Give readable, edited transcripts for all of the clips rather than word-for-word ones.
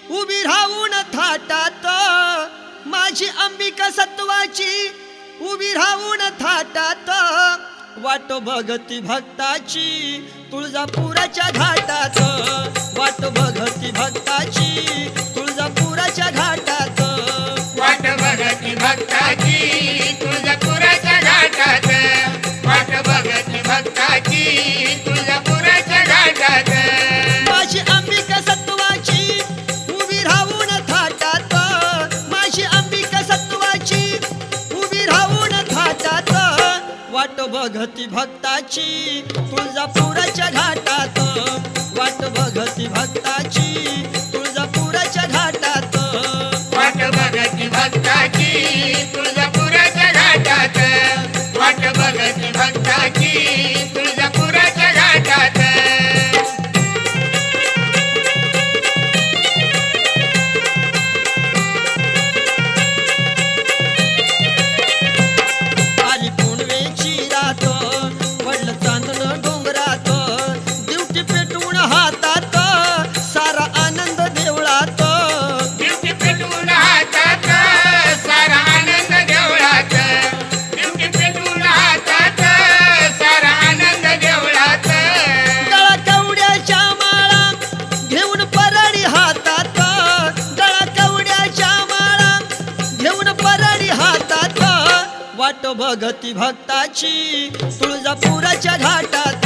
उभी राहून थाटात माझी अंबिका सत्वाची, उभी राहून थाटात वाट बघती भक्ताची, तुळजापुराच्या घाटात वाट बघती भक्ताची, तुळजापुराच्या घाटात वाट बघती भक्ताची, तुळजापुराच्या घाटात वाट बघती भक्ताची, तुळजापुराच्या घाटात माझी अंबिका सत्वाची उभी राहून थाटात, माझी अंबिका सत्वाची उभी राहून थाटात वाट बघती भक्ताची, तुळजापुराच्या घाटात वाट बघती भक्ताची, तुळजापुराच्या घाटात वाट बघती भक्ताची, तुळजापुराच्या घाटात वाट बघती भक्ताची, तुळजापुराच्या घाटात आली पुणवेची रात पडलं चांदणं डोंगरात, दिवटी पेटवून हातात सारा आनंद देवळात, दिवटी पेटवून हातात सारा आनंद देवळात, दिवटी पेटवून हातात सारा आनंद देवळात गळा कवड्याच्या माळा घेऊन परडी हातात, गळा कवड्याच्या माळा घेऊन परडी हातात वाट बघती भक्ताची, तुळजापुराच्या घाटात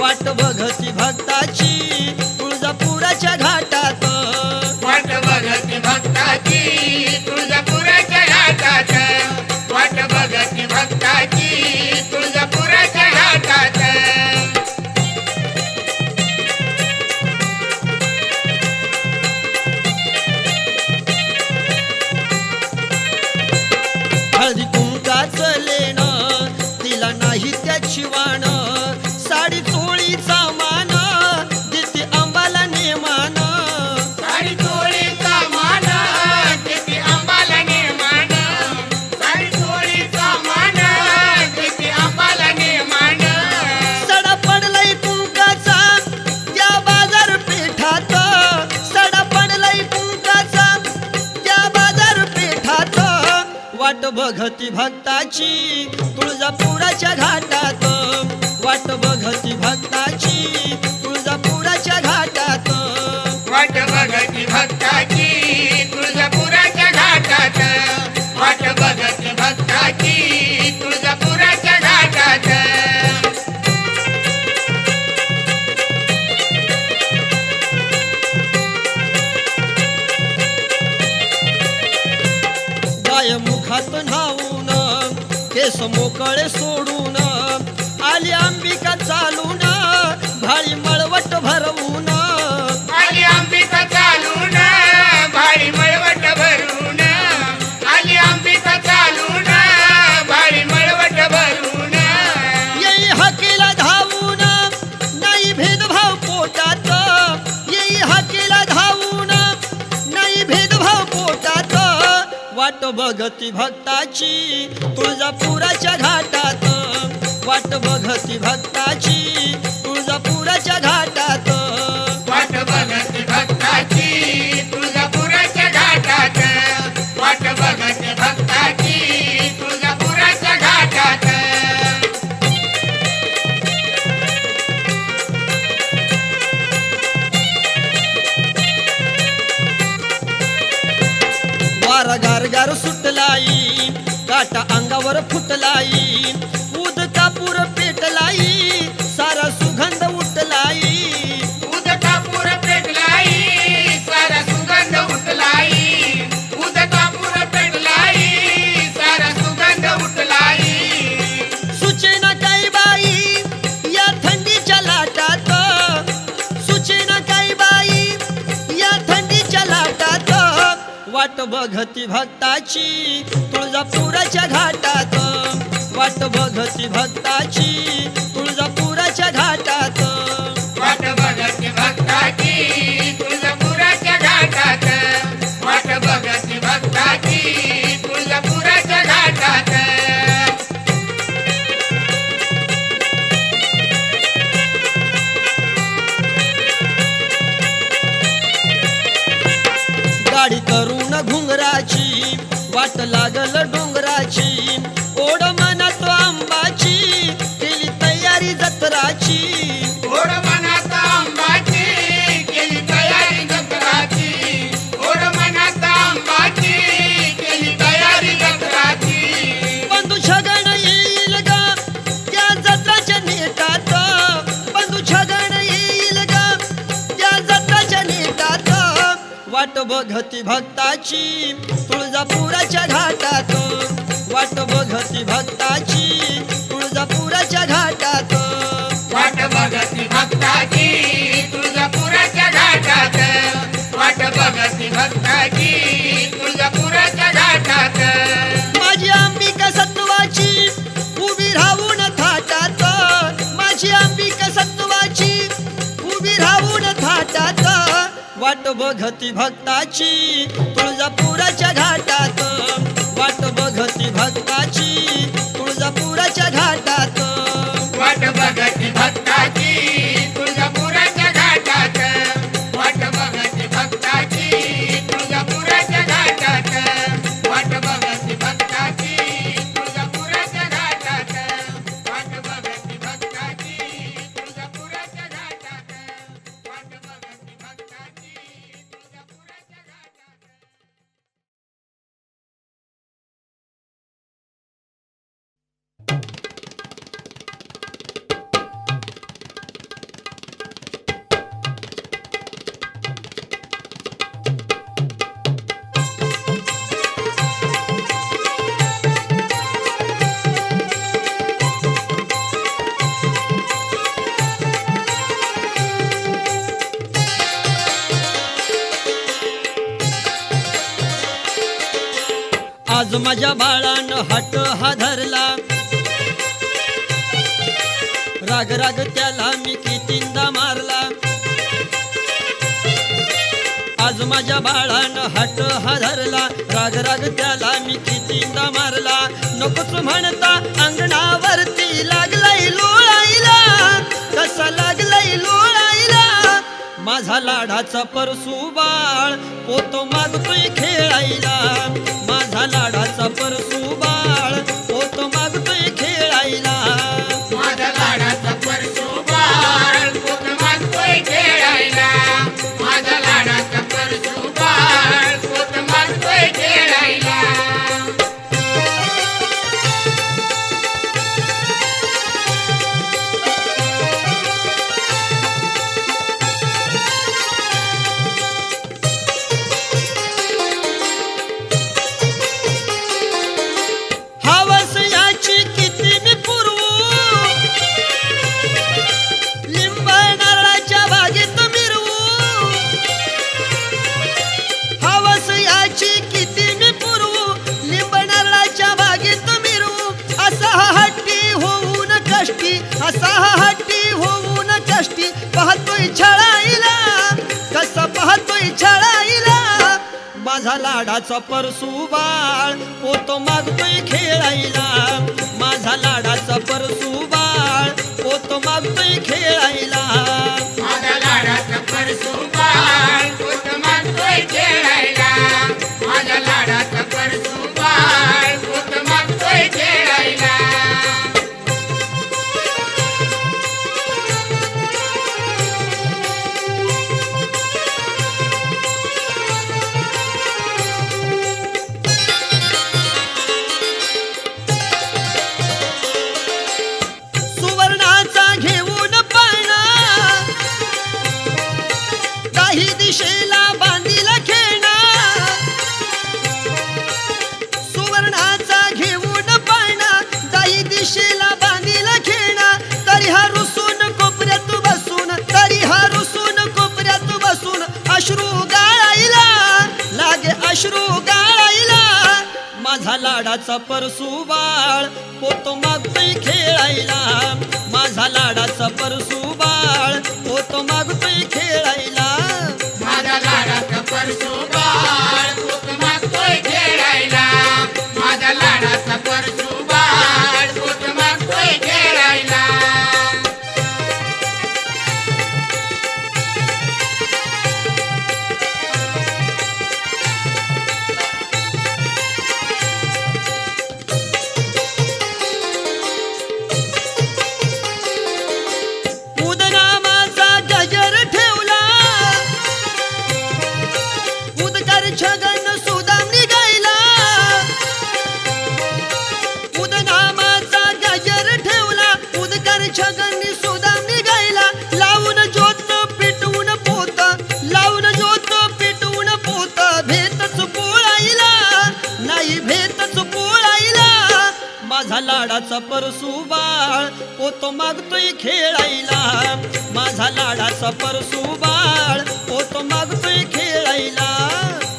वाट बघती भक्ताची, तुळजापुराच्या घाटात वाट बघती भक्ताची, तुळजापुराच्या घाटात वाट बघती भक्ताची, तुळजापुराच्या घाटात हळदी कुंकाचं लेणं तिला नाही त्याची वाण, साडी चोळीचा मान देते अंबाला नेमान, साडी चोळीचा मान देते अंबाला नेमान, साडी चोळीचा मान देते अंबाला नेमान सडा पडलाय कुंकाचा त्या बाजारपेठात, सडा पडलाय कुंकाचा त्या बाजारपेठात वाट बघती भक्ताची, तुळजापुराच्या घाटात वाट बघती भक्ताची, तुळजापुराच्या घाटात वाट बघती भक्ताची, तुळजापुराच्या घाटात वाट बघती भक्ताची, तुळजापुराच्या घाटात गाय मुखात न्हावून केस मोकळे सोडून आली अंबिका चालून भाळी मळवट भरवून, आली अंबिका चालून भारी मळवट भरून, आली अंबिका चालून भारी मळवट भरून येई हाकेला धावून नाही भेदभाव पोटात, येई हाकेला धावून नाही भेदभाव पोटात वाट बघती भक्ताची, तुळजापुराच्या घाटात वाट बघती भक्ताची, तुळजापुराच्या घाटात वाट बघती भक्ताची, तुळजापुराच्या घाटात वाट बघती भक्ताची, तुळजापुराच्या घाटात वारा गारगार सुटलाई काटा अंगावर फुटलाई, उद कापूर पेटलाई सारा सुगंध उठलाई, उद कापूर पेटलाई सारा सुगंध उठलाई, उद कापूर पेटलाई सारा सुगंध उठलाई सुचेना काही बाई या थंडीच्या लाटात, सुचेना काही बाई या थंडीच्या लाटात वाट बघती भक्ताची, तुळजापुराच्या घाटात वाट बघती भक्ताची, तुळजापुराच्या घाटात वाट बघती भक्ताची, तुळजापुराच्या घाटात वाट बघती भक्ताची, तुळजापुराच्या घाटात करून घुंगराची वाट लागल डोंगराची ओढ मनात आंबाची केली तयारी जत्राची ओढ मनात आंबाची केली तयारी जत्राची ओढ मनात आंबाची केली तयारी जत्राची बंधू छगन येईल गा त्या जत्राच्या नेटात बंधू छगन येईल गा त्या जत्राच्या नेटात वाट बघती भक्ताची तुळजापुराच्या घाटात वाट बघती भक्ताची तुळजापुराच्या घाटात वाट बघती भक्ताची तुळजापुराच्या घाटात वाट बघती भक्ताची तुळजापुराच्या घाटात माझी अंबिका सत्वाची उभी राहून थाटात माझी अंबिका सत्वाची उभी राहून थाटात वाट बघती भक्ताची तुळजापुराच्या घाटात वाट बघती भक्ताची तुळजापुराच्या घाटात वाट बघती भक्ताची तुळजापुराच्या घाटात वाट बघती भक्ताची तुळजापुराच्या घाटात वाट बघती भक्ताची तुळजापुराच्या घाटात वाट बघती भक्ताची तुळजापुराच्या घाटात वाट बघती भक्ताची तुळजापुराच्या घाटात आज माझ्या बाळानं हाट हा धरला राग राग त्याला मी कितींदा मारला आज माझ्या बाळानं हाट हा धरला राग राग त्याला मी कितींदा मारला नकोच म्हणता अंगणावरती लागलाय लोळायला कसा लागलाय लोळायला माझा लाडाचा परसू बाळ पोतो मागतोय खेळायला माझा लाडाचा परसू बाळ पोतो मागतोय खेळायला माझा लाडाचा परसू बाळ पोत मागतोय खेळायला माझा लाडाचा परसू बाळ पोत मागतोय खेळायला हवस याची किती मी पुरवू लिंब नारळाच्या बागेत मिरवू हवस याची किती मी पुरवू लिंब नारळाच्या बागेत मिरवू असा हा हट्टी होऊन कष्टी असा हा हट्टी होऊन कष्टी पाहतोय छळाईला कसा पाहतोय छळाईला माझा लाडाचा परसू बाळ पोतो मागतोय खेळायला माझा लाडाचा परसू बाळ पोतो मागतोय खेळायला माझा लाडाचा परसू बाळ पोत मागतोय खेळायला माझा लाडाचा परसू बाळ पोत मागतोय खेळायला सुवर्णाचा घेऊन पाळणा काही दिशेला बांधीला खेळणा सुवर्णाचा घेऊन पाळणा काही दिशेला बांधीला खेळणा तरी हा रुसून कोपऱ्यात बसून तरी हा रुसून कोपऱ्यात बसून अश्रू गाळायला लागे अश्रू गाळायला माझा लाडाचा परसू बाळ पोतो मागतोय खेळायला माझा लाडाचा परसू बाळ पोतो मागतोय खेळायला माझा लाडाचा परसू बाळ पोत मागतोय खेळायला माझा लाडाचा परसू बाळ पोत मागतोय खेळायला छगन सुदाम निघायला उदनामाचा गजर ठेवला उदकर छगन सुदाम निघायला लावून ज्योत पेटवून पोत लावून ज्योत पेटवून पोत भेतच पोळाईला नाही भेतच पोळाईला माझा लाडाचा परसुबाळ पोतो मागतोय खेळायला माझा लाडाचा परसुबाळ पोतो मागतोय खेळायला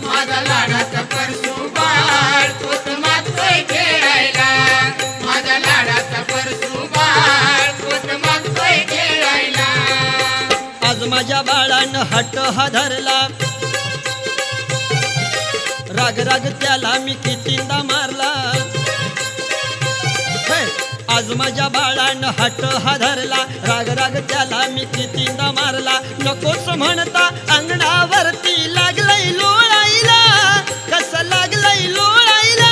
माझा लाडाचा परसुबाळ पोत मागतोय खेळायला माझा लाडाचा परसुबाळ पोत मागतोय खेळायला आज माझ्या बाळानं हट्ट हा धरला राग राग त्याला मी कितींदा मारला हे, आज माझ्या बाळानं हट्ट हा धरला राग राग त्याला मी कितींदा मारला नकोच म्हणता अंगणावरती लागलंय लोळाईला कसं लागलंय लोळाईला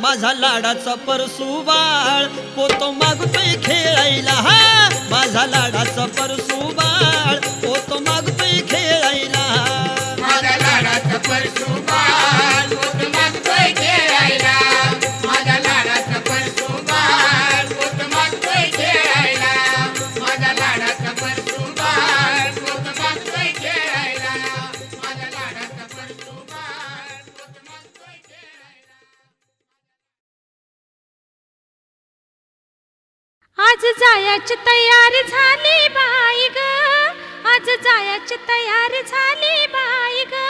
माझा लाडाचा परसुबाळ पोतो मागतोय खेळायला हा माझा लाडाचा परसुबाळ पोतो मागतोय खेळायला माझा लाडाचा परसुबाळ पोत मागतोय खेळायला माझा लाडाचा परसुबाळ पोत मागतोय खेळायला माझा लाडाचा परसुबाळ पोत मागतोय खेळायला माझा लाडाचा परसुबाळ पोत मागतोय खेळायला आज जायची तयारी झाली बाई ग आज जायची तयारी झाली बाई ग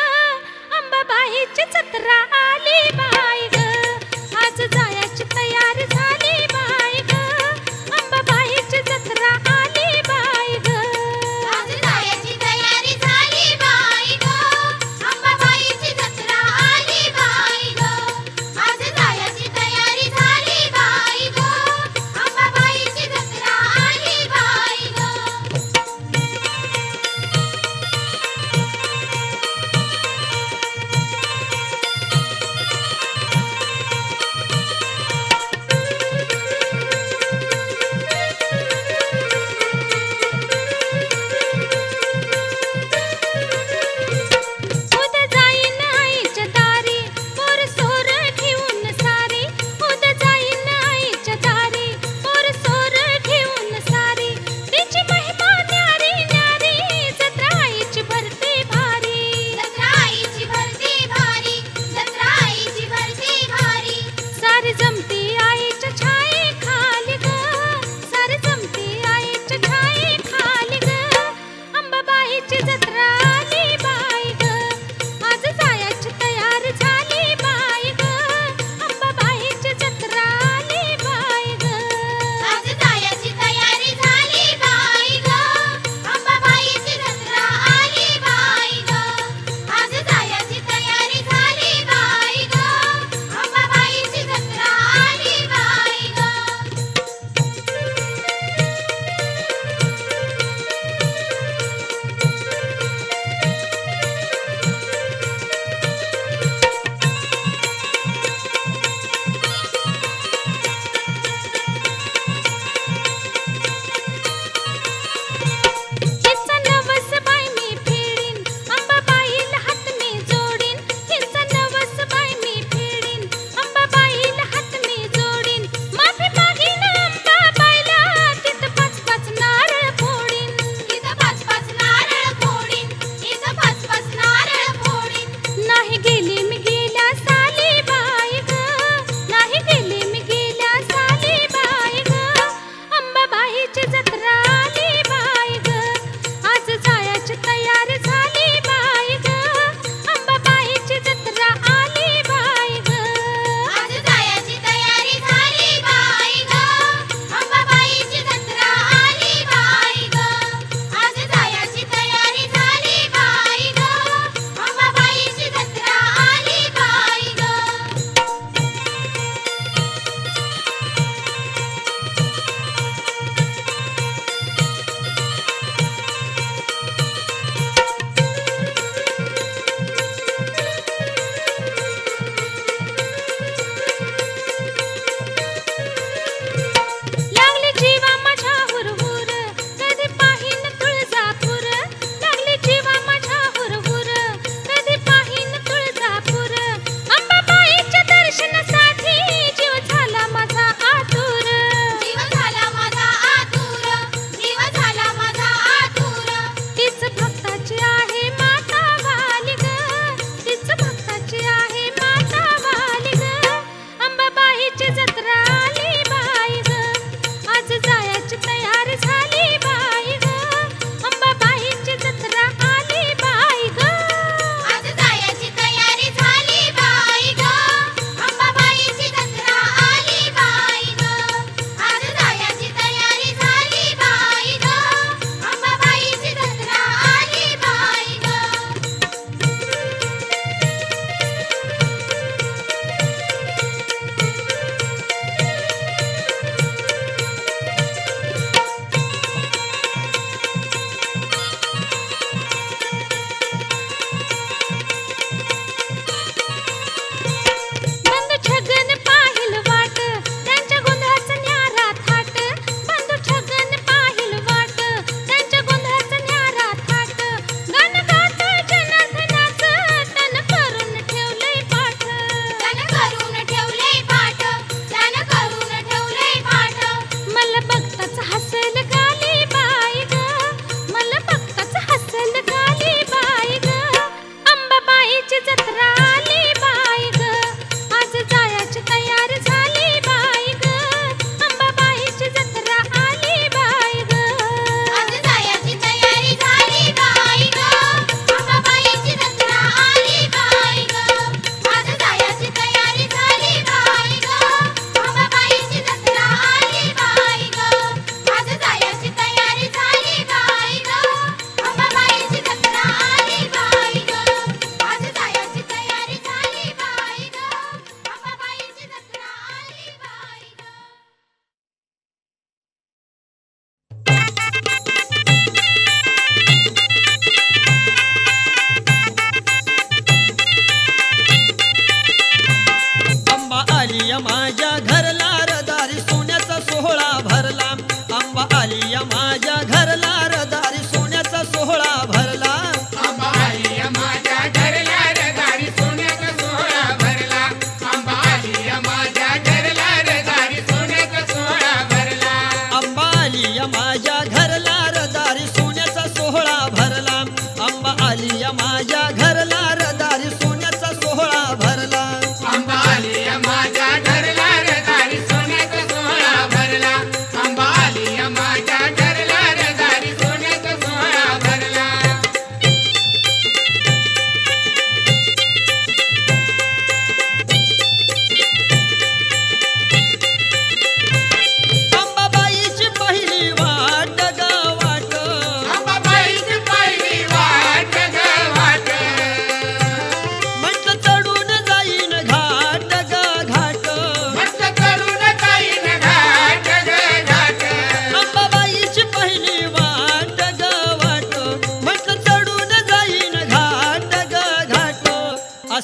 अंबाबाईची जत्रा आली बाई ग आज जायची तयारी झाली बाई ग अंबाबाईची जत्रा आली बाई ग आज जायची तयारी झाली बाई ग अंबाबाईची जत्रा आली बाई ग आज जायची तयारी झाली बाई ग अंबाबाईची जत्रा आली बाई ग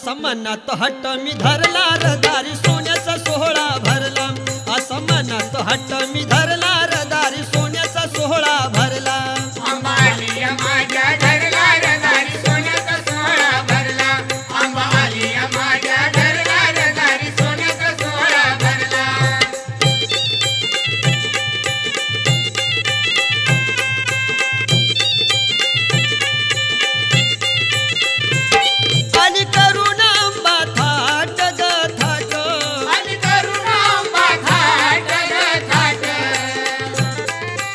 असा मनात हट्ट मी धरला र दारी सोन्याचा सोहळा भरला. असा मनात हट्ट मी धरला र दारी सोन्याचा सोहळा भरला. आंबा आली या माझ्या घरला रे दारी सोन्याचा सोहळा भरला. आंबा आली या माझ्या घरला रे दारी सोन्याचा सोहळा भरला. आणि करून आंबा थाट ग थाट. आणि करून आंबा थाट ग थाट.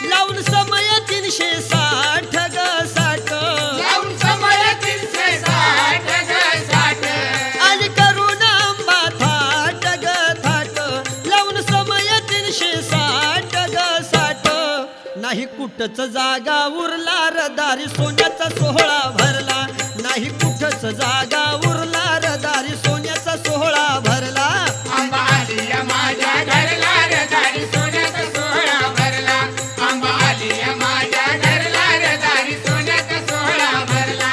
लावून समय 360 ग 60. लावून समय 360 ग 60. आणि करून आंबा थाट ग थाट. लावून समय 360 ग 60. नाही कुठच जागा उरला र दारी सोन्याचा सोहळा भरला. नाही कुठच जागा उरला र दारी सोन्याचा सोहळा भरला. आंबा आली या माझ्या घरला रे दारी सोन्याचा सोहळा भरला. आंबा आली या माझ्या घरला रे दारी सोन्याचा सोहळा भरला.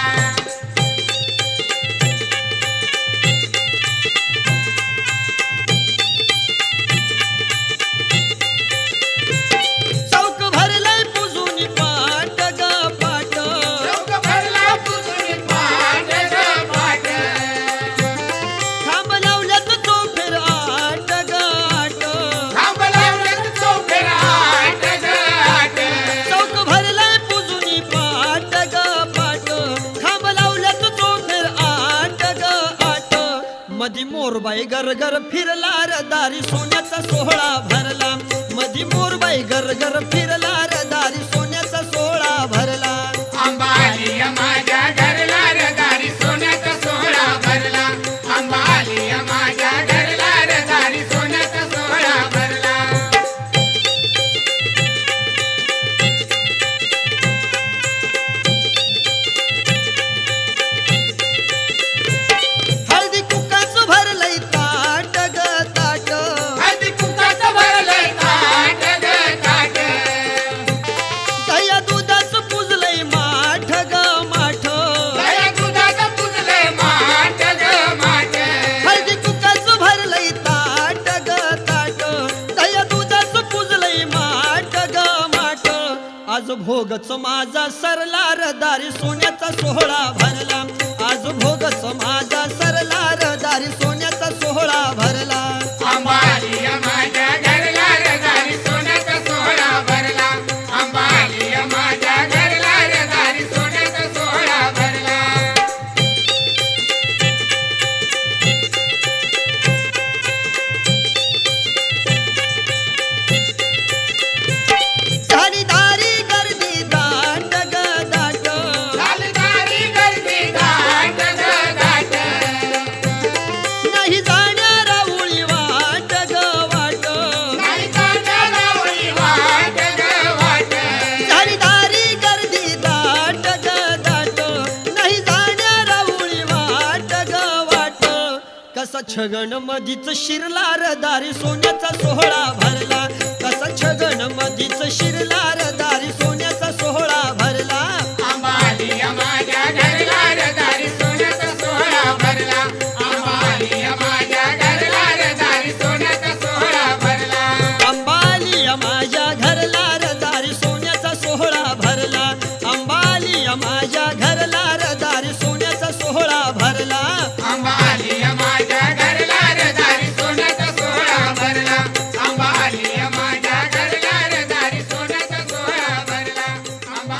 चौक भरलाय पुजून पाट ग पाट. चौक भरला पुजून पाट ग पाट. खांब लावल्यात चौफेर 8 ग 8. खांब लावल्यात चौफेर 8 ग 8. चौक भरलाय पुजून पाट ग पाट. खांब लावल्यात चौफेर 8 ग 8. मधी मोरबाई गरगर फिरला र दारी सोन्याचा सोहळा भरला. मधी मोरबाई गरगर फिरला र दारी सोन्याचा सोहळा भरला. आंबा आली या माझ्या घरला रे दारी सोन्याचा सोहळा भरला. आंबा आली या माझ्या घरला रे दारी सोन्याचा सोहळा भरला. हळदी कुकाचं भरलंय ताट ग ताट. हळदी कुंकाचं भरलंय ताट ग ताट. दह्या दुधाचं पुजलंय माठ ग माठ. दया दुधाचं पुजलंय माठ ग माठ. हळदी कुकाचं भरलंय ताट ग ताट. दह्या दुधाचं पुजलंय माठ ग माठ. आज भोगच माझा सरला र दारी सोन्याचा सोहळा भरला. आज भोगच माझा सरला र दारी सोन्याचा सोहळा भरला. आंबा आली या माझ्या घरला रे दारी सोन्याचा सोहळा भरला. आंबा आली या माझ्या घरला रे दारी सोन्याचा सोहळा भरला. झाली दारी गर्दी दाट ग दाट. लालदारी गर्दी दाट ग दाट. नाही जाणारा उळी वाट ग वाट. नाही जाणारा वळी वाट ग वाट. झाली दारी गर्दी दाट ग दाट. नाही जाणारा उळी वाट ग वाट. कसा छगन मधीच शिरला र दारी सोन्याचा सोहळा भरला. कसा छगन मधीच शिरला र दारी सोन्याचा सोहळा भरला. आंबा आली या माझ्या घरला रे दारी सोन्याचा सोहळा भरला. आंबा आली या माझ्या घरला रे दारी सोन्याचा सोहळा भरला. अंबाली माझ्या घरला र दारी सोन्याचा सोहळा भरला. अंबाली माझ्या घरला र दारी सोन्याचा सोहळा भरला. आंबा आली या माझ्या घरला रे दारी सोन्याचा सोहळा भरला. आंबा आली या माझ्या घरला रे दारी सोन्याचा सोहळा भरला. आंबा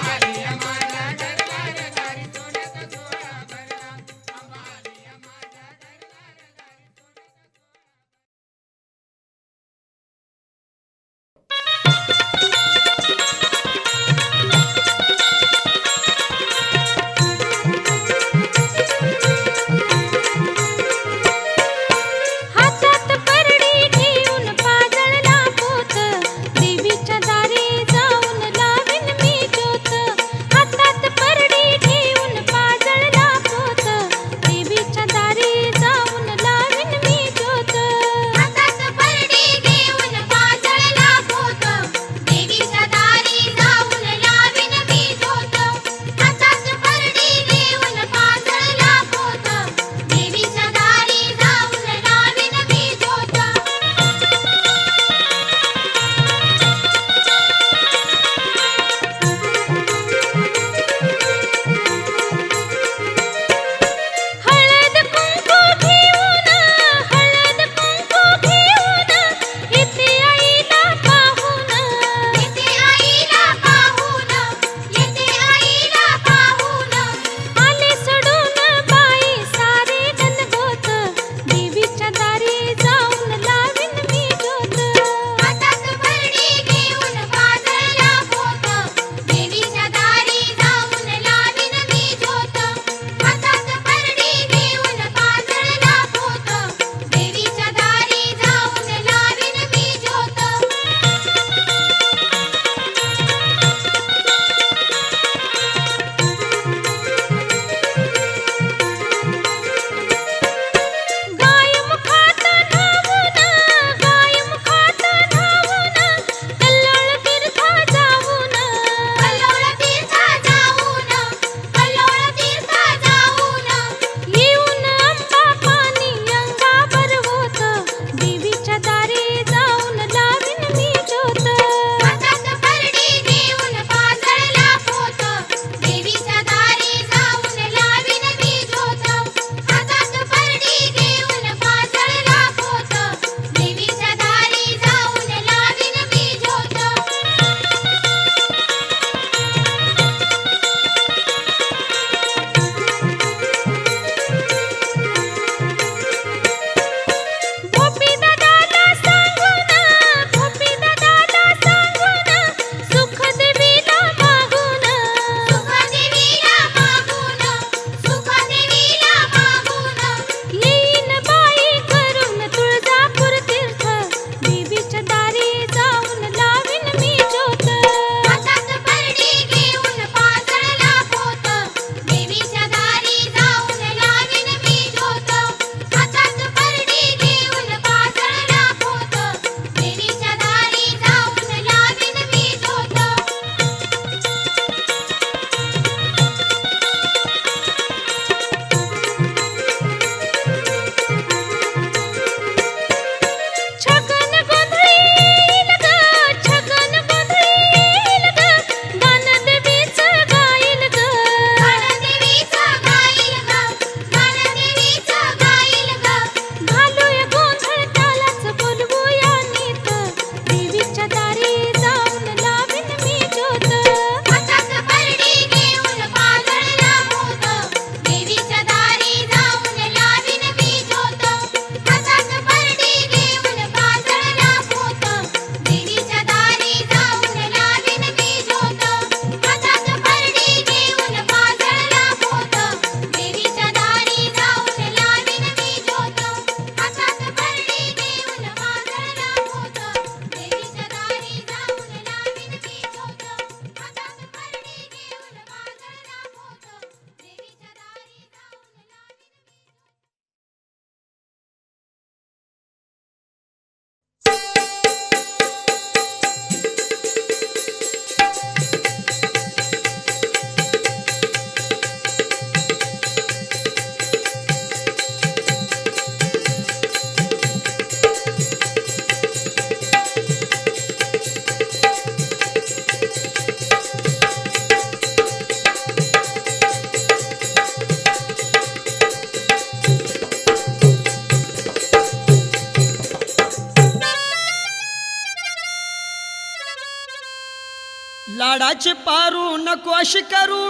लाडाचे पारू नको अशी करू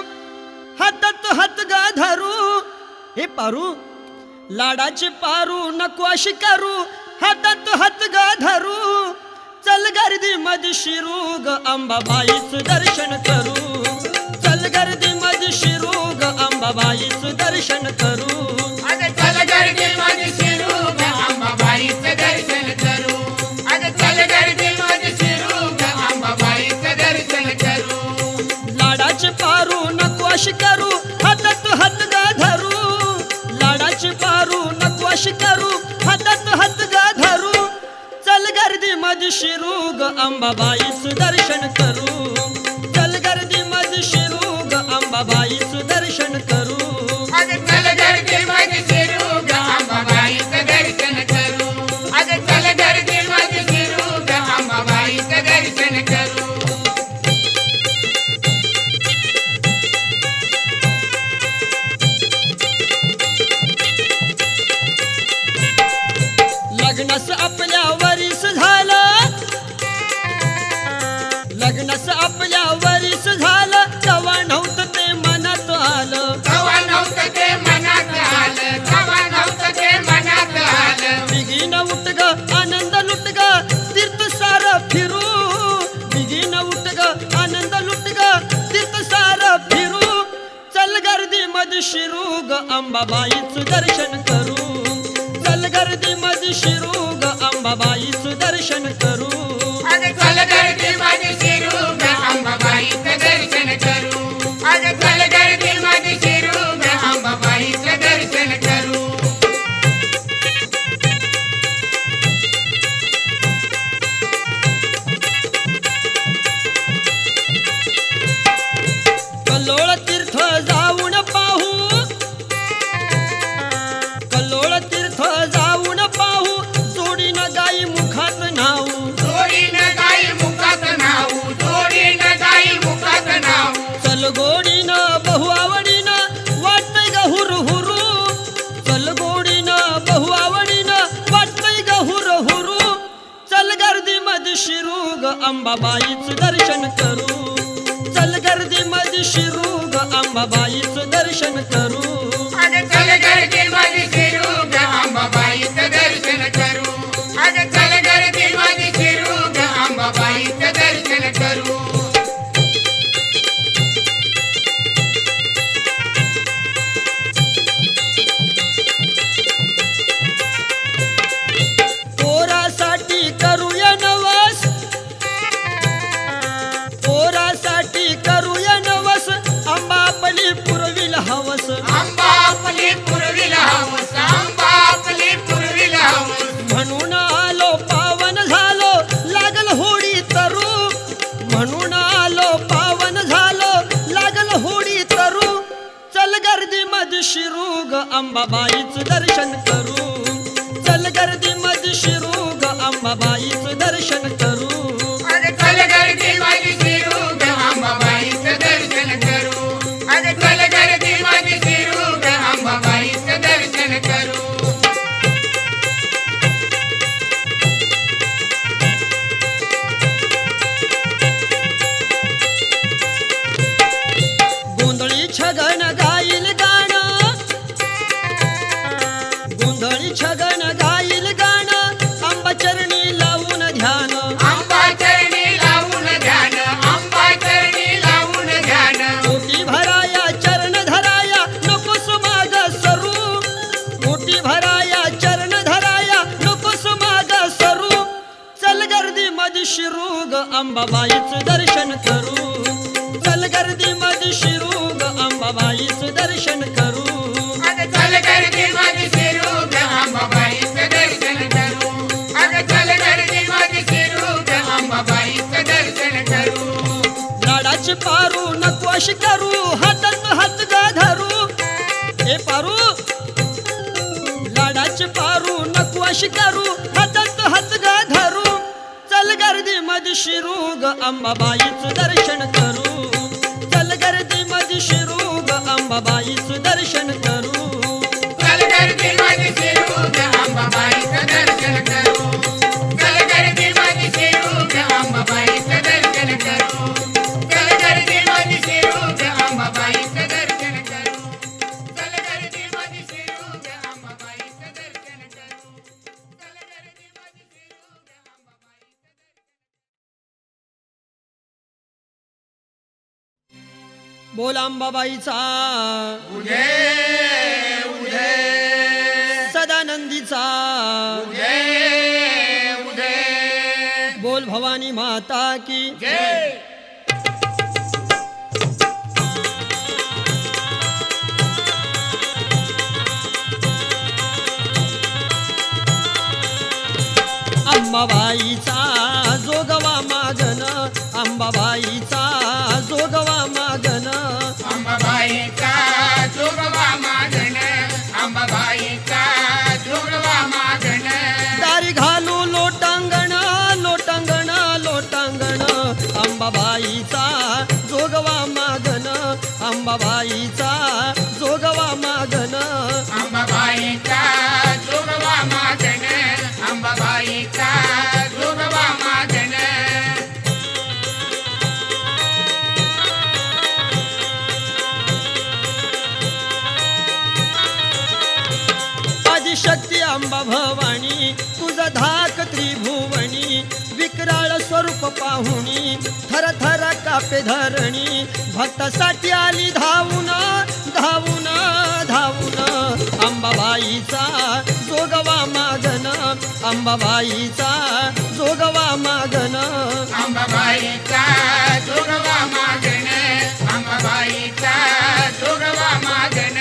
हातात हात गा धरू. हे पारू लाडाचे पारू नको अशी करू हातात हात गा धरू. चल गर्दी मध्ये शिरू ग अंबाबाईच दर्शन करू. चल गर्दी मध्ये शिरू ग अंबाबाईच दर्शन करू. अगं चल गर्दी मध्ये शिरू ग अंबाबाईचं दर्शन करू. अगं चल गर्दी मध्ये शिरू ग अंबाबाईचं दर्शन करू. लाडाचे पारू नको अशी करू हातात हात गा धरू. लाडाचे पारू नको अशी करू हातात हात गा धरू. चल गर्दी मध्ये शिरू ग अंबाबाईच दर्शन करू. चल गर्दी मध्ये शिरू ग अंबाबाईच दर्शन करू. अगं चल गर्दी मध्ये शिरू ग अंबाबाईचं दर्शन करू. अगं चल गर्दी मध्ये शिरू ग अंबाबाईचं दर्शन करू. लग्नस आपल्या वरीस झालं. लग्नस आपल्या वरीस झालं तेव्हा नव्हतं ते मनात आलं. कवा नव्हतं ते मनात आलं. कवा नव्हतं ते मनात आलं. बिगीन उठ ग आनंद लुट ग तीर्थ सार फिरू. बिगीन उठ ग आनंद लुट ग तीर्थ सार फिरू. चल गर्दी मध्ये शिरू ग अंबाबाईच दर्शन करू. चल गर्दी मध्ये शिरू ग अंबाबाईच दर्शन करू. अगं चल गर्दी मध्ये शिरू ग अंबाबाईचं दर्शन करू. अगं चल गर्दी मध्ये शिरू ग अंबाबाईचं दर्शन करू. कल्लोळ तीर्थ जाऊन पाहू. कल्लोळ तीर्थ जाऊन पाहू जोडीनं गाई मुखात नाऊ. जोडीनं गाई मुखात नाऊ. जोडीनं गाई मुखात नाऊ. चल गोडीनं बहु आवडीनं वाटतंय ग हुरु हुरु. चल गोडीनं बहु आवडीनं वाटतंय ग हुरु हुरु. चल गर्दी मध्ये शिरू ग अंबाबाईच दर्शन करू. चल गर्दी मध्ये शिरू ग अंबाबाईच दर्शन करू. अगं चल गर्दी मध्ये शिरू ग अंबाबाईचं दर्शन करू. अगं चल गर्दी मध्ये शिरू ग अंबाबाईचं दर्शन करू. पोरासाठी करूया नवस. पोरासाठी करूया नवस आंबा आपली पुरविल हवस. आंबा आपली पुरविल हवस. आंबा आपली पुरविल हवस. म्हणून आलो पावन झालो लागल होडी तरू. म्हणून आलो पावन झालो लागल होडी तरू. चल गर्दी मध्ये शिरू ग अंबाबाईच दर्शन करू. चल गर्दी मध्ये शिरू ग अंबाबाईच दर्शन करू. अगं चल गर्दी मध्ये शिरू ग अंबाबाईचं दर्शन करू. अगं चल गर्दी मध्ये शिरू ग अंबाबाईचं दर्शन करू. गोंधळी छगन गाईल गाणं. गोंधळी छगन गाईल गाणं अंबाचरणी लावून ध्यान. आंबा चरणी लावून ध्यान. आंबा चरणी लावून ध्यान. पोटी भराया चरण धराया नकोस माग सरू. पोटी भराया चरण धराया नकोस माग सरू. चल गर्दी मध्ये शिरू ग अंबाबाईच दर्शन करू. चल गर्दी मध्ये शिरू ग अंबाबाईच दर्शन करू. अगं चल गर्दी मध्ये शिरू ग अंबाबाईचं दर्शन करू. अगं चल गर्दी मध्ये शिरू ग अंबाबाईचं दर्शन करू. लाडाचे पारू नको अशी करू हातात हात गा धरू. हे पारू लाडाचे पारू नको अशी करू हातात हात गा धरू. चल गर्दी मध्ये शिरू ग अंबाबाईच दर्शन करू. चल गर्दी मध्ये शिरू ग अंबाबाईच दर्शन करू. चल गर्दी मध्ये शिरू ग अंबाबाईचं दर्शन करू. चल गर्दी मध्ये शिरू ग अंबाबाईचं दर्शन करू. चल गर्दी बोल अंबाबाईचा उदे उदे सदानंदीचा उदे उदे बोल भवानी माता की जय. अंबाबाईचा जोगवा मागन अंबाबाईचा जोगवा मागन अंबाबाईचा जोगवा मागण अंबाबाईचा जोगवा मागण दारी घालू लोटांगण लोटांगण लोटांगण अंबाबाईचा जोगवा मागन अंबाबाईचा जोगवा मागन अंबाबाईचा जोगवा मागण अंबाबाईचा जोगवा मागण आदिशक्ती अंबा भवानी तुझं धाक त्रिभुवनी विकराळ स्वरूप पाहुणी थर थर कापे धरणी भक्तासाठी आली धावून धावून धावून अंबाबाईचा जोगवा मागन अंबाबाईचा जोगवा मागन अंबाबाईचा जोगवा मागण अंबाबाईचा जोगवा मागण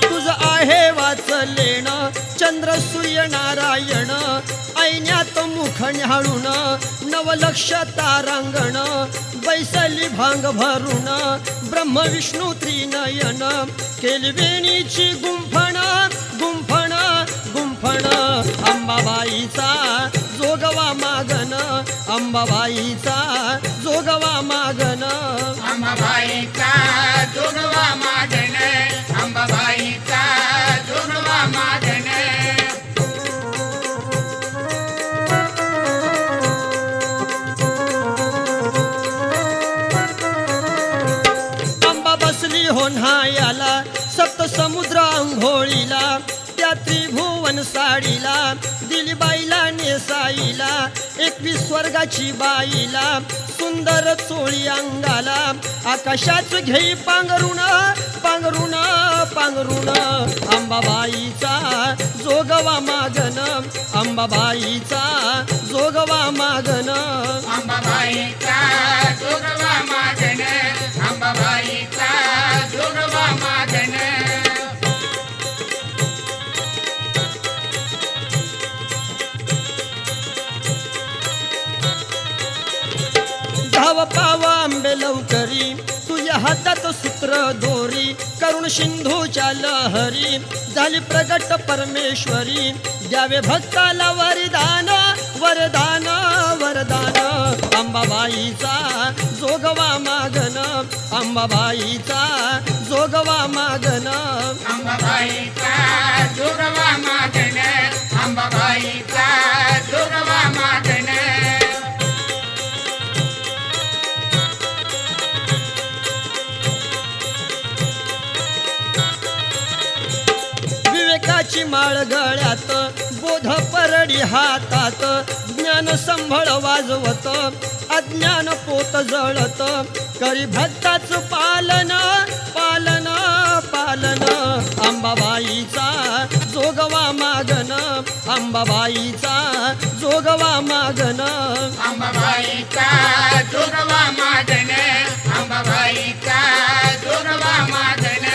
तुझं आहे वाचलेण चंद्र सूर्य नारायण ऐन्यात मुख न्याहाळून नवलक्ष तारांगण बैसली भांग भरून ब्रह्म विष्णू त्रिनयन केली वेणीची गुंफण गुंफण गुंफण अंबाबाईचा जोगवा मागन अंबाबाईचा जोगवा मागन अंबाबाईचा जोगवा मागण अंबाबाईचा जोगवा मागण अंबा बसली होन्हायाला सप्त समुद्र अंघोळीला त्या त्रिभुवन साडीला दिली बाईला नेसाईला 21 स्वर्गाची बाईला सुंदर चोळी अंगाला आकाशाच घेई पांघरून पांघरून पांघरून अंबाबाईचा जोगवा मागन अंबाबाईचा जोगवा मागन अंबाबाईचा जोगवा मागण अंबाबाईचा जोगवा मागण धाव पावा आंबे लवकरी तुझ्या हातात सूत्र दोरी करुण सिंधूच्या लहरी झाली प्रगट परमेश्वरी द्यावे भक्ताला वरदान वरदान वरदान अंबाबाईचा जोगवा मागन अंबाबाईचा जोगवा मागन अंबाबाईचा जोगवा मागण अंबाबाईचा जोगवा मागण विवेकाची माळ गळ्यात बोध परडी हातात ज्ञान संभळ वाजवत अज्ञान पोत जळत करी भक्ताच पालन पालन पालन अंबाबाईचा जोगवा मागन अंबाबाईचा जोगवा मागन अंबाबाईचा जोगवा मागण अंबाबाईचा जोगवा मागण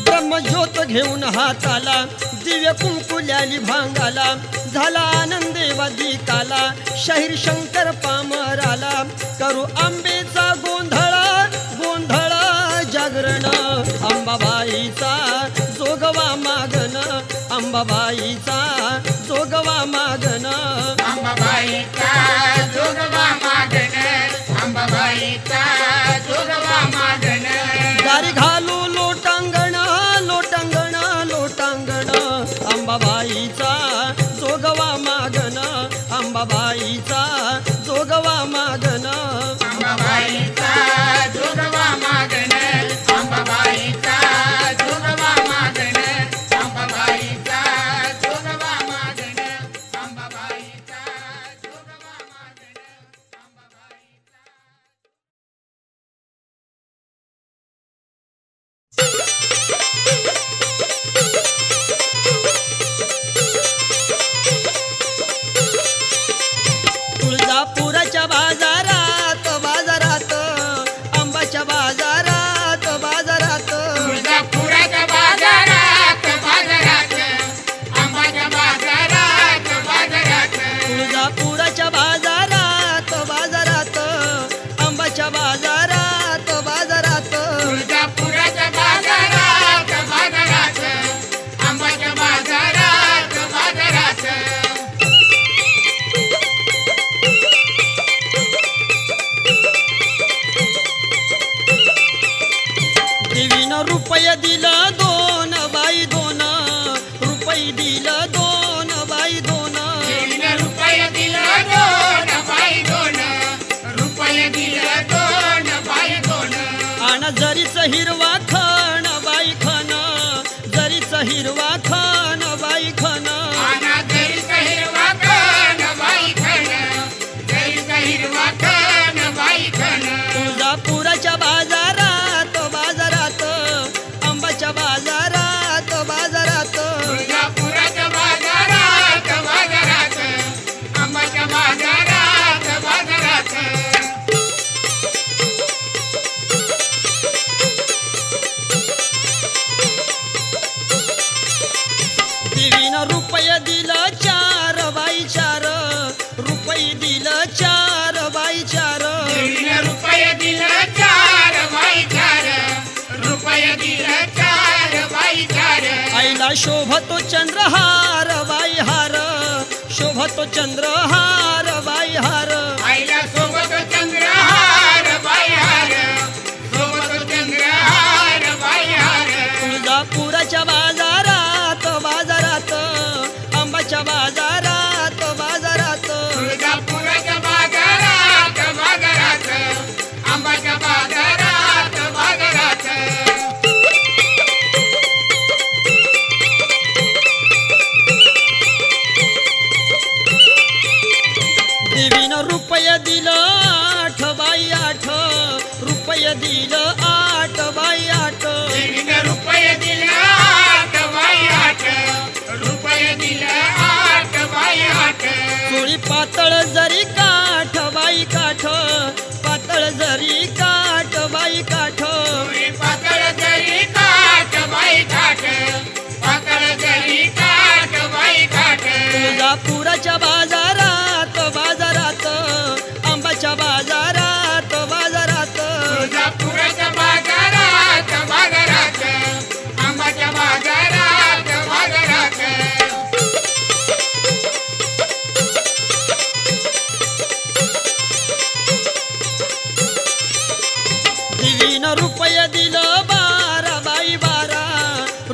ब्रह्मज्योत घेऊन हाताला दिव्य कुंकुल्याली भांगाला झाला आनंदे वादिकाला शाहीर शंकर पामराला करू आंबेचा गोंधळ गोंधळ जागरण अंबाबाईचा जोगवा मागन अंबाबाईचा जोगवा मागन अंबाबाईचा जोगवा मागण अंबाबाईचा जोगवा मागण दारी घालू लोटांगण लोटांगण लोटांगण अंबाबाईचा जोगवा मागन अंबाबाईचा जोगवा मागन अंबाबाईचा हिरवा खण बाई खण आना दरीचा हिरवा खण बाई खण दरीचा हिरवा खण बाई खण तुळजापुराच्या बाजारात बाजारात आंबाच्या बाजारात बाजारात तुळजापुराच्या बाजारात बाजारात आंबाच्या बाजारात बाजारात देवीनं रुपये दिलं चार बाई चार रुपये दिलं चार बाई चार देवीने रुपये दिलं चार बाई चार रुपये दिलं चार बाई चार आईला शोभतो चंद्रहार बाई हार शोभतो चंद्रहार बाई हार आईला सोबत चंद्रहार बाई हार सोबत चंद्रहार बाई हार तुळजापुराच्या बाजारात बाजारात आंबाच्या बाजारात बाजारात तुळजापुराच्या बाजारात बाजारात आंबाच्या बाजारात बाजारात देवीनं रुपये दिलं आठ बाई आठ रुपये दिलं आठ बाई आठ देवीने रुपये दिलं आठ बाई आठ रुपये दिलं आठ बाई आठ चोळी पातळ जरी काठ बाई काठ पातळ जरी काठ बाई काठ चोळी पातळ जरी काठ बाई काठ पातळ जरी काठ बाई काठ तुळजापुराच्या बाजारात बाजारात आंबाच्या बाजारात बाजारात तुळजापुराच्या बाजारात बाजारात आंबाच्या बाजारात बाजारात देवीनं रुपये दिलं बारा बाई बारा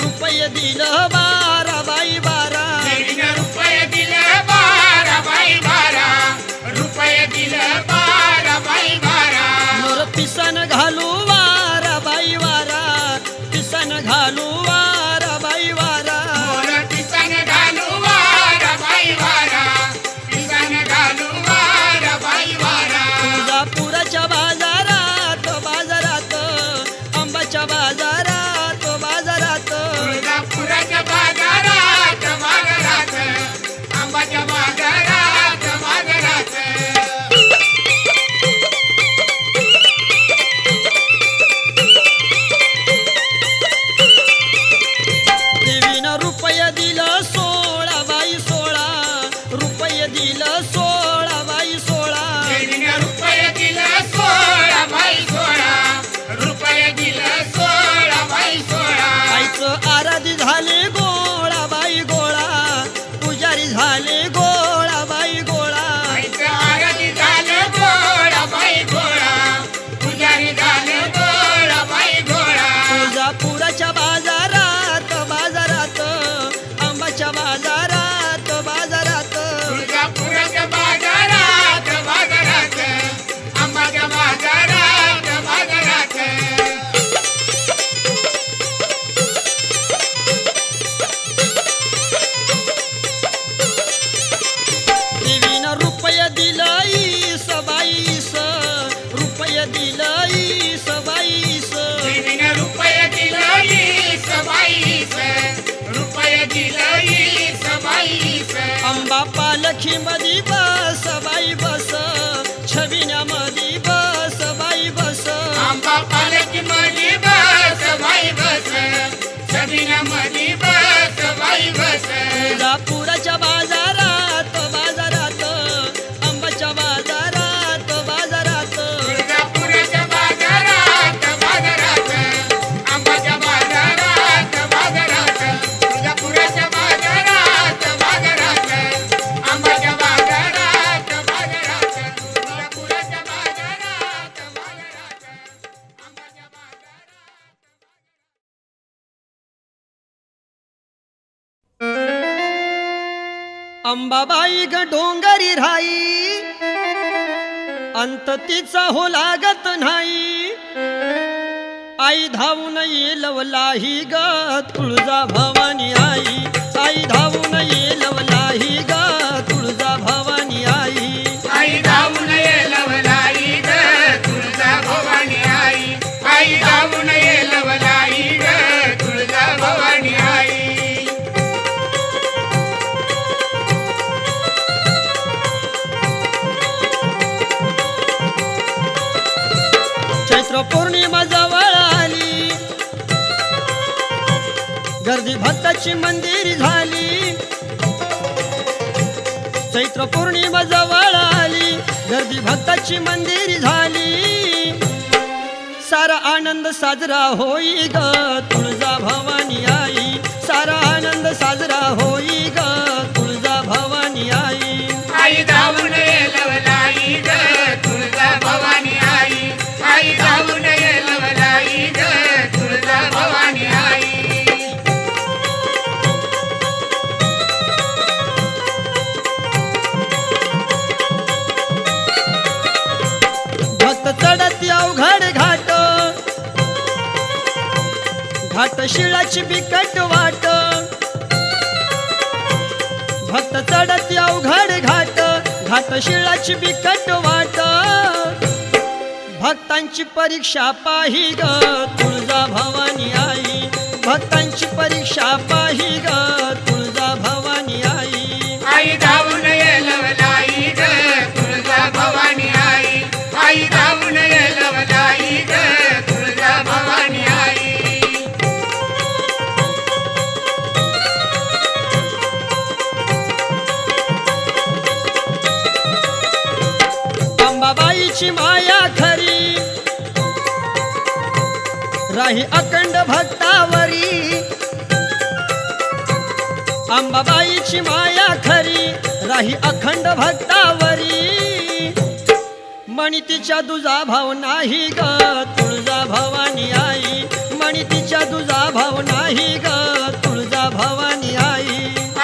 रुपये दिलं बारा बाई बारा देवीने रुपये दिलं बारा बाई बारा रुपये दिलं बारा बाई बारा मोर पिसन घालू वारा बाई वारा पिसन घालू वारा बाई वारा मोर पिसन घालू वारा बाई वारा पिसन घालू वारा बाई वारा तुळजापुराच्या बाजारात बाजारात आंबाच्या बाजारात बाजारात तुळजापुराच्या बाजारात बाजारात आंबाच्या बाजारात बाजारात देवीनं रुपये दिलं 16 बाई 16 रुपये दिलं 16 बाई 16 देवीने रुपये दिलं 16 बाई 16 रुपये दिलं 16 बाई 16 आईचं आराधी झाले गोळा बाई गोळा पुजारी झाले गोळा बाई गोळा आईचं आरती झालं गोळा बाई गोळा पुजारी झालं गोळा बाई गोळा तुळजापुराच्या बाजारात बाजारात आंबाच्या बाजारात बाजारात तुळजापुराच्या बाजारात बाजारात आंबाच्या बाजारात बाजारात देवीनं रुपये दिलं ईस बाई ईस रुपये दिलं ईस बाई ईस देवीने रुपये दिलं ईस बाईस रुपये दिलं ईस बाईस आंबा पालखी मधी बस by bus छबिन्यामधी bus by bus आंबा पालखी मध्ये बस बाई बस छबिना मध्ये बस बाई बस तुळजापुराच्या बाजारात बाजारात आंबाच्या बाजारात बाजारात तुळजापुराच्या बाजारात बाजारात आंबाच्या बाजारात बाजारात तुळजापुराच्या बाजारात बाजारात आंबाच्या बाजारात बाजारात तुळजापुराच्या बाजारात बाजारात आंबाच्या बाजारात अंबाबाई ग डोंगरी राई अंत तिचा हो लागत नाही आई धावून येलवलाही ग तुळजा भवानी गर्दी भक्ताची मंदिरी झाली, चैत्र पौर्णिमा जवळ आली, गर्दी भक्ताची मंदिरी झाली, सारा आनंद साजरा होई ग तुळजा भवानी आई, सारा आनंद साजरा होई ग तुळजा भवानी आई. आई धावून ये लवलाई ग तुळजा भवानी आई, आई धावून ये लवलाई ग तुळजा भवानी आई. भक्त चढती अवघड घाट, घाट शिळाची बिकट वाट, भक्त चढती अवघड घाट, घाट शिळाची बिकट वाट, भक्तांची परीक्षा पाही ग तुळजा भवानी आई, भक्तांची परीक्षा पाही ग तुळजा भवानी आई. आई धावून ये लवलाई ग तुळजा भवानी आई, आई धावून ये लवलाई ग तुळजा भवानी आई. अंबाबाईची माया खरी राही अखंड भक्तावरी, अंबाबाईची माया खरी राही अखंड भक्तावरी, मणी तिच्या दुजा भाव नाही ग तुळजा भवानी आई, मणी तिच्या दुजा भाव नाही ग तुळजा भवानी आई.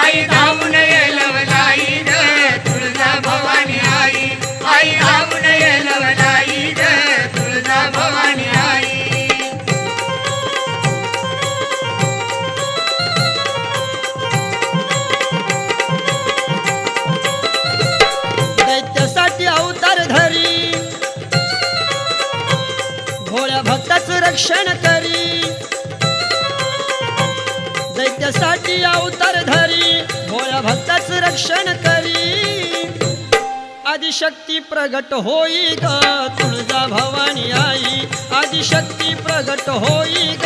आई धावून ये लवलाई ग तुळजा भवानी आई, आई धावून ये लवलाई ग तुळजा भवानी आई. दैत्यासाठी अवतार धरी, भोळ्या भक्ताचं रक्षण करी, दैत्यासाठी अवतार धरी, भोळ्या भक्ताचं रक्षण करी, आदिशक्ती प्रगट होई ग तुळजा भवानी आई, आदिशक्ती प्रगट होई ग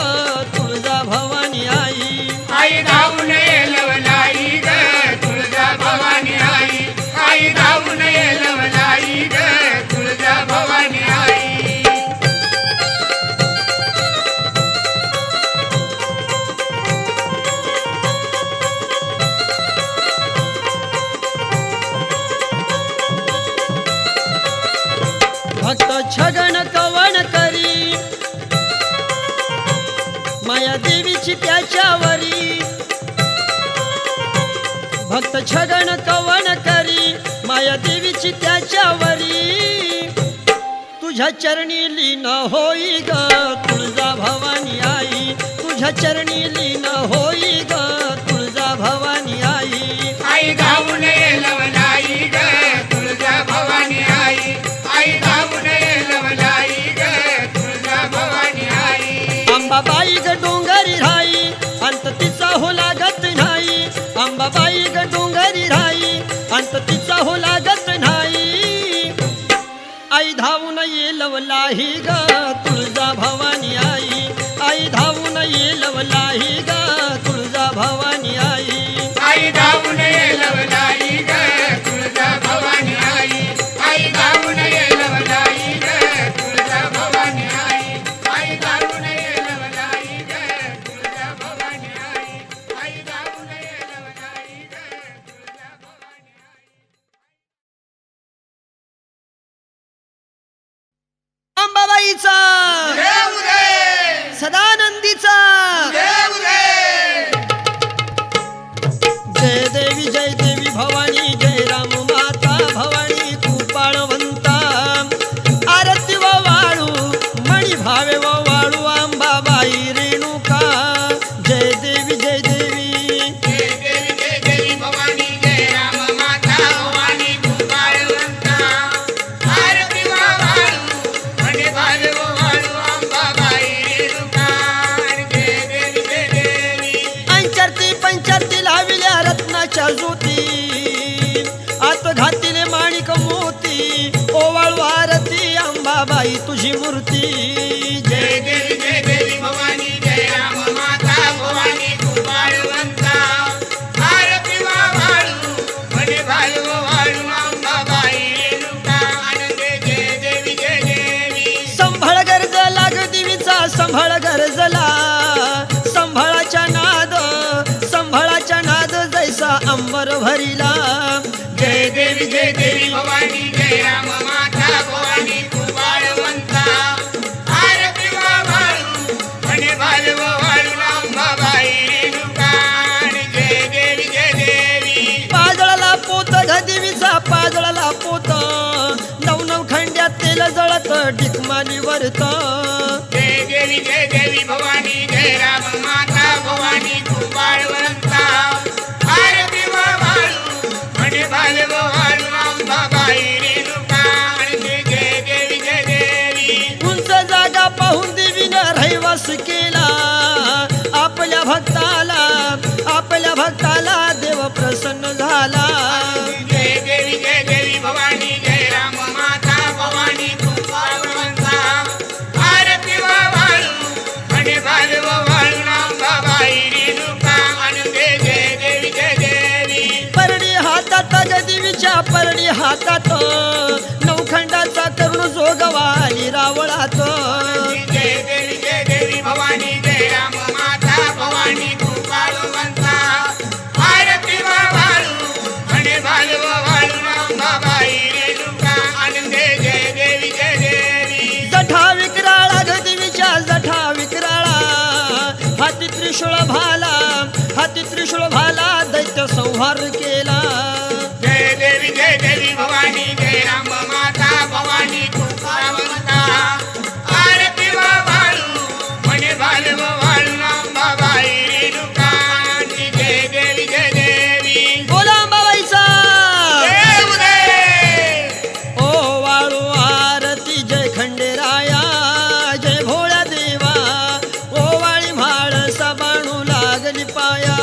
तुळजा भवानी आई. आई धावून ये लवलाई ग तुळजा भवानी आई, आई धावून ये लवलाई ग तुळजा भवानी आई. भक्त छगन कवण करी, माया देवीची त्याच्यावरी, भक्त छगन कवण करी, माया देवीची त्याच्यावरी, तुझ्या चरणी लीन होई ग तुळजा भवानी आई, तुझ्या चरणी लीन होई ग तुळजा भवानी आई. आई धावून ये लवलाई ग तुळजा भवानी आई, आई धावून ये लवलाई ग तुळजा भवानी आई. अंबाबाई ग डोंगरी राई, अंत तिचा हो लागत नाही, अंबाबाई ग डोंगरी राई, अंत तिचा हो लागत नाही, आई धावून ये लवलाही ग तुळजा भवानी आई, आई धावून ये लवलाही ग तुळजा भवानी आई. आई धावून ये लवलाई ग तुळजा भवानी आई, आई धावून ये लवलाई ग तुळजा भवानी आई, आई धावून ये लवलाई ग तुळजा भवानी आई, आई धावून ये लवलाई ग तुळजा भवानी आई. अंबाबाईचा देव रे सदानंदीचा देव रे. जय देवी भवानी, जय राम माता भवानी कृपाळवंता, आरती व वाळू मणी भावे व वाळू अंबाबाई रेणुका. जय देवी जय देवी भवानी, जय राम माता भवानी कृपाळवंता, आरती व वाळू मणी भावे व वाळू अंबाबाई रेणुका. जय देवी अंचरती पंचरती लाविल्या रत्नाच्या ज्योती, आत घातिले माणिक मोती, ओवाळू आरती अंबाबाई तुझी मूर्ती. जय जय देवी भवानी, जय राम माता भवानी कृपा अंबर भरिला. जय देवी भवानी जय राम माता भवानी तू बाळवंता आरती वाळू म्हणे बालव वाळू रामबाई रेणुका जय देवी पाजळाला पोत देवीचा पाजळाला पोत नव खंड्यात तेल जळत डिकमानी वरत. जय देवी भवानी जय राम माता भवानी तू बाळवंता आरती वाळू म्हणे बालव वाळू रामबाई रेणुका जय देवी उंच जागा पाहून देवीनं रहिवास केला. आपल्या भक्ताला देव प्रसन्न झाला. जय देवी भवानी जय राम माता भवानी तू बाळवंता आरती वाळू म्हणे बालव वाळू रामबाई रेणुका जय देवी परडी हातात देवीच्या परडी हातात नवखंडाचा करुण जोगवाली रावळात. जय देवी भवानी जय राम माता भवानी तू बाळवंता आरती वाळू म्हणे बालव वाळू रामबाई रेणुका जय देवी जठा विक्राळा ग देवीच्या जठा विक्राळा. हाती त्रिशूळ भाला दैत्य संहार केला. जय देवी भवानी जय राम माता भवानी तू बाळवंता आरती वाळू म्हणे बालव वाळू रामबाई रेणुका जय देवी बोला अंबाबाईचा देव दे ओ वाळू आरती जय खंडेराया जय भोळ्या देवा. ओ वाळी म्हाळसा बाणू लागली पाया.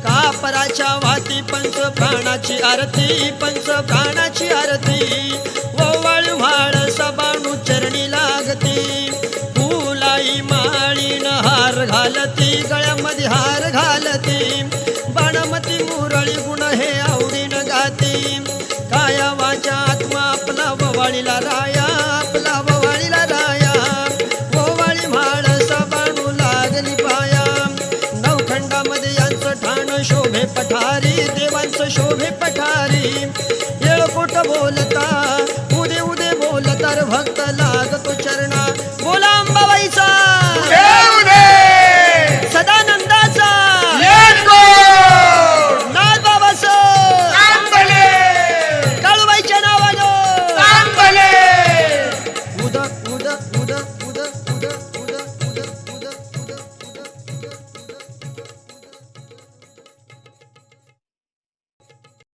कापराच्या वाती पंच प्राणाची आरती पंच प्राणाची आरती. ओ वाळी म्हाळसा बाणू चरणी लागती. फुलाई माळीन हार घालती गळ्यामध्ये हार घालती. बाणमती मुरळी गुण हे आवडीन गाती. काया वाचा आत्मा आपला ववाळीला राया आपला ववाळीला राया. ववाळी म्हाळसा बाणू लागली पाया. नवखंडामध्ये यांचं ठाण शोभे पठारी देवांचं शोभे पठारी. येळकोट बोलता उदे बोलता रे भक्त लागतो चरणा. बोला अंबाबाईचा देव दे सदानंदाचा येतो नाथ बाबाचा तांबले काळूबाईच्या नावानं तांबले उद